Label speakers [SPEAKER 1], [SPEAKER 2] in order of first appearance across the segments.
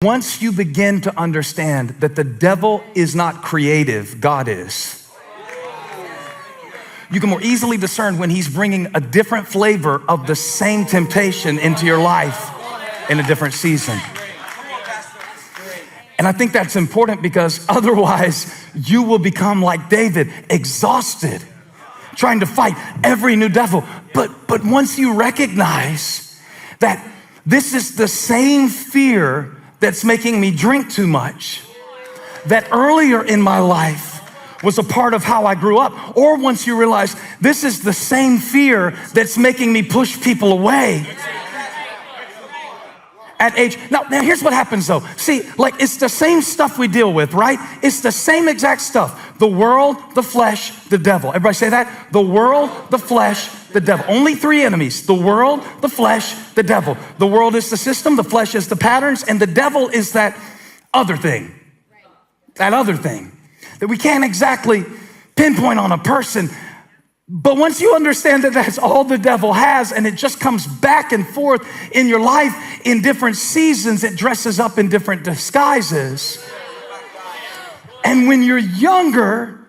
[SPEAKER 1] Once you begin to understand that the devil is not creative, God is, you can more easily discern when he's bringing a different flavor of the same temptation into your life in a different season. And I think that's important because otherwise you will become like David, exhausted, trying to fight every new devil. But once you recognize that this is the same fear that's making me drink too much, that earlier in my life was a part of how I grew up. Or once you realize this is the same fear that's making me push people away at age. Now here's what happens though. See, like it's the same stuff we deal with, right? It's the same exact stuff. The world, the flesh, the devil. Everybody say that? The world, the flesh, the devil. Only three enemies. The world, the flesh, the devil. The world is the system, the flesh is the patterns, and the devil is that other thing. That other thing that we can't exactly pinpoint on a person. But once you understand that that's all the devil has, and it just comes back and forth in your life in different seasons, it dresses up in different disguises. And when you're younger,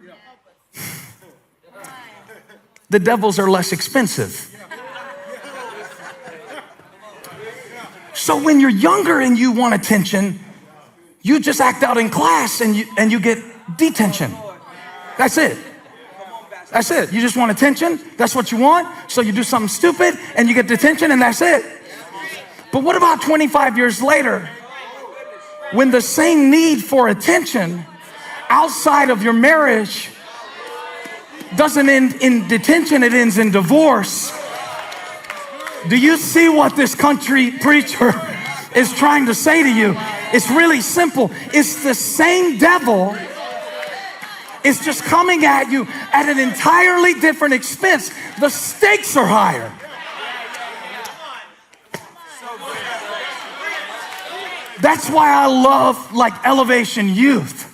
[SPEAKER 1] the devils are less expensive. So when you're younger and you want attention, you just act out in class and you get detention. That's it. That's it. You just want attention. That's what you want. So you do something stupid and you get detention and that's it. But what about 25 years later when the same need for attention outside of your marriage doesn't end in detention, it ends in divorce? Do you see what this country preacher is trying to say to you? It's really simple. It's the same devil. It's just coming at you at an entirely different expense. The stakes are higher. That's why I love like Elevation Youth.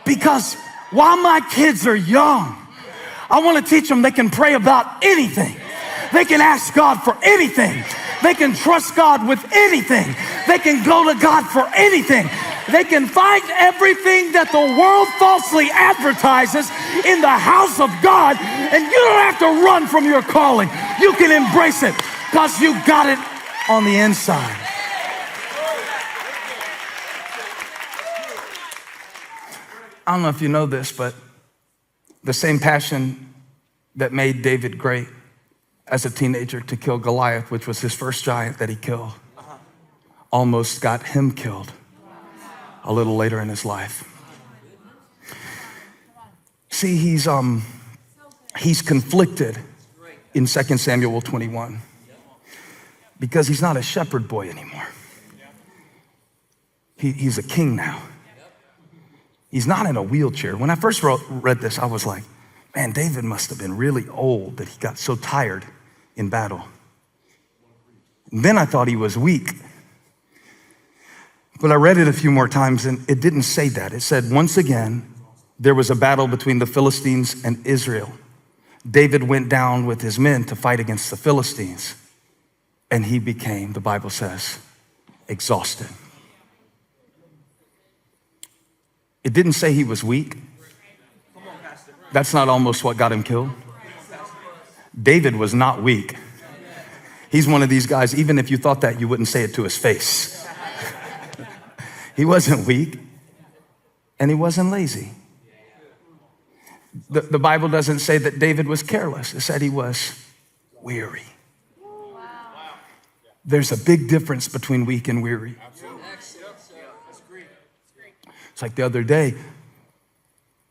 [SPEAKER 1] Because while my kids are young, I want to teach them they can pray about anything. They can ask God for anything. They can trust God with anything. They can go to God for anything. They can find everything that the world falsely advertises in the house of God, and you don't have to run from your calling. You can embrace it because you got it on the inside. I don't know if you know this, but the same passion that made David great as a teenager to kill Goliath, which was his first giant that he killed, almost got him killed a little later in his life. See, he's conflicted in 2 Samuel 21 because he's not a shepherd boy anymore. He's a king now. He's not in a wheelchair. When I first read this, I was like, man, David must have been really old that he got so tired in battle. And then I thought he was weak. But I read it a few more times and it didn't say that. It said, once again, there was a battle between the Philistines and Israel. David went down with his men to fight against the Philistines. And he became, the Bible says, exhausted. It didn't say he was weak. That's not almost what got him killed. David was not weak. He's one of these guys, even if you thought that, you wouldn't say it to his face. He wasn't weak and he wasn't lazy. The Bible doesn't say that David was careless. It said he was weary. There's a big difference between weak and weary. It's like the other day,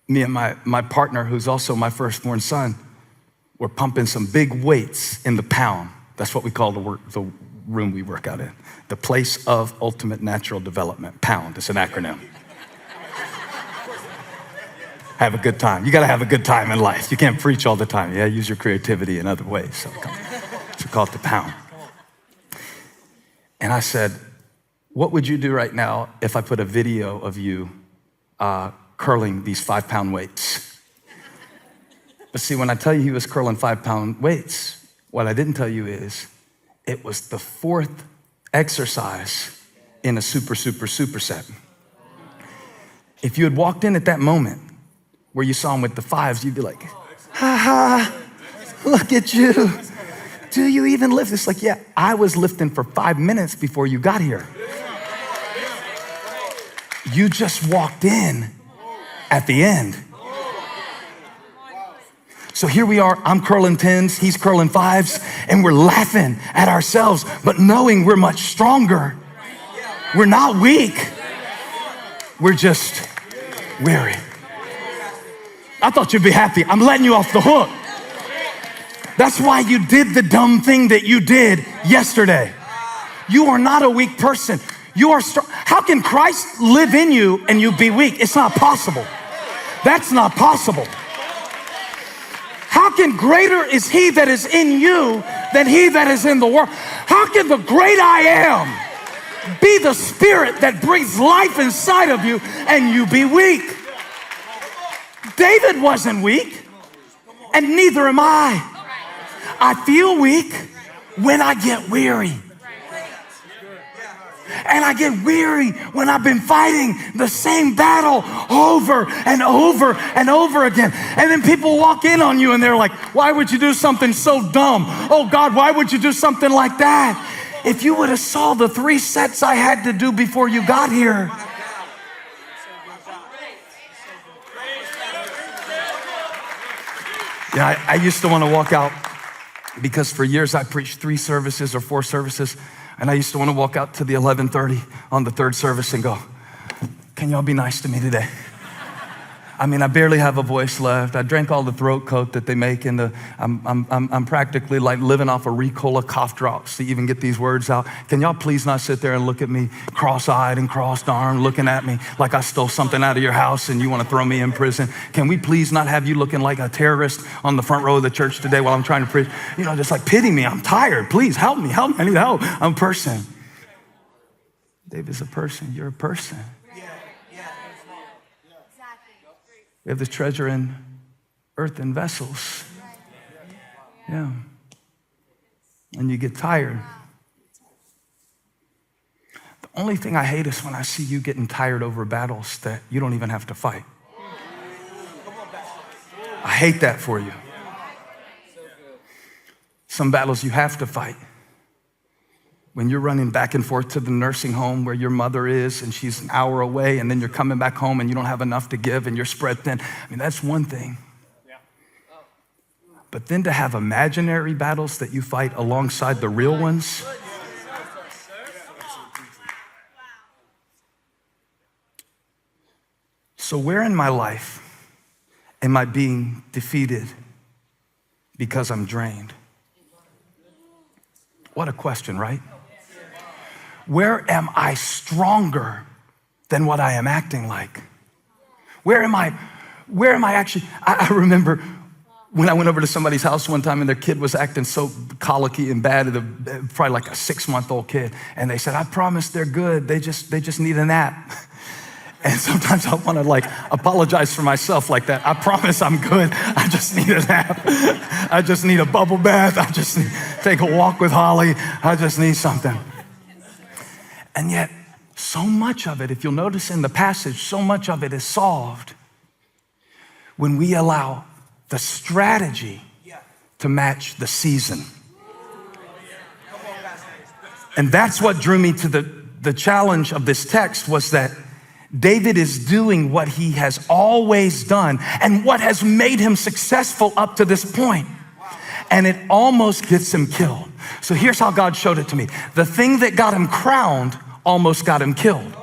[SPEAKER 1] me and my partner, who's also my firstborn son, were pumping some big weights in the pound. That's what we call the room we work out in. The place of ultimate natural development, pound. It's an acronym. Have a good time. You got to have a good time in life. You can't preach all the time. Yeah, use your creativity in other ways. So we call it the pound. And I said, what would you do right now if I put a video of you curling these 5-pound weights? But see, when I tell you he was curling 5-pound weights, what I didn't tell you is it was the 4th exercise in a superset. If you had walked in at that moment where you saw him with the 5s, you'd be like, ha ha, look at you. Do you even lift? It's like, yeah, I was lifting for 5 minutes before you got here. You just walked in at the end. So here we are, I'm curling 10s, he's curling 5s, and we're laughing at ourselves, but knowing we're much stronger. We're not weak. We're just weary. I thought you'd be happy. I'm letting you off the hook. That's why you did the dumb thing that you did yesterday. You are not a weak person. You are strong. How can Christ live in you and you be weak? It's not possible. That's not possible. How can greater is he that is in you than he that is in the world? How can the great I am be the spirit that brings life inside of you and you be weak? David wasn't weak, and neither am I. I feel weak when I get weary. And I get weary when I've been fighting the same battle over and over and over again. And then people walk in on you and they're like, why would you do something so dumb? Oh God, why would you do something like that? If you would have saw the 3 sets I had to do before you got here. Yeah, I used to want to walk out because for years I preached 3 services or 4 services. And I used to want to walk out to the 11:30 on the 3rd service and go, can y'all be nice to me today? I mean, I barely have a voice left. I drank all the throat coat that they make in the, I'm practically like living off a Ricola cough drops to even get these words out. Can y'all please not sit there and look at me cross-eyed and crossed-armed, looking at me like I stole something out of your house and you want to throw me in prison? Can we please not have you looking like a terrorist on the front row of the church today while I'm trying to preach? You know, just like pity me. I'm tired. Please help me. I need help. I'm a person. David's a person. You're a person. We have this treasure in earthen vessels. Yeah. And you get tired. The only thing I hate is when I see you getting tired over battles that you don't even have to fight. I hate that for you. Some battles you have to fight. When you're running back and forth to the nursing home where your mother is and she's an hour away, and then you're coming back home and you don't have enough to give and you're spread thin. I mean, that's one thing. But then to have imaginary battles that you fight alongside the real ones. So where in my life am I being defeated because I'm drained? What a question, right? Where am I stronger than what I am acting like? Where am I actually? I remember when I went over to somebody's house one time and their kid was acting so colicky and bad, probably like a 6-month-old kid. And they said, I promise they're good. They just need a nap. And sometimes I want to like apologize for myself like that. I promise I'm good. I just need a nap. I just need a bubble bath. I just need to take a walk with Holly. I just need something. And yet, so much of it, if you'll notice in the passage, so much of it is solved when we allow the strategy to match the season. And that's what drew me to the challenge of this text, was that David is doing what he has always done and what has made him successful up to this point. And it almost gets him killed. So here's how God showed it to me. The thing that got him crowned almost got him killed.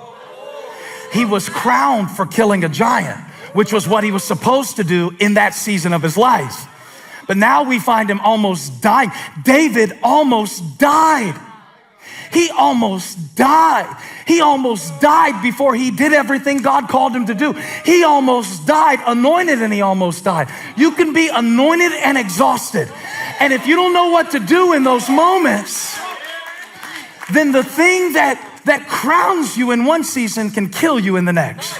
[SPEAKER 1] He was crowned for killing a giant, which was what he was supposed to do in that season of his life. But now we find him almost dying. David almost died. He almost died. He almost died before he did everything God called him to do. He almost died, anointed, and he almost died. You can be anointed and exhausted. And if you don't know what to do in those moments, then the thing that crowns you in one season can kill you in the next.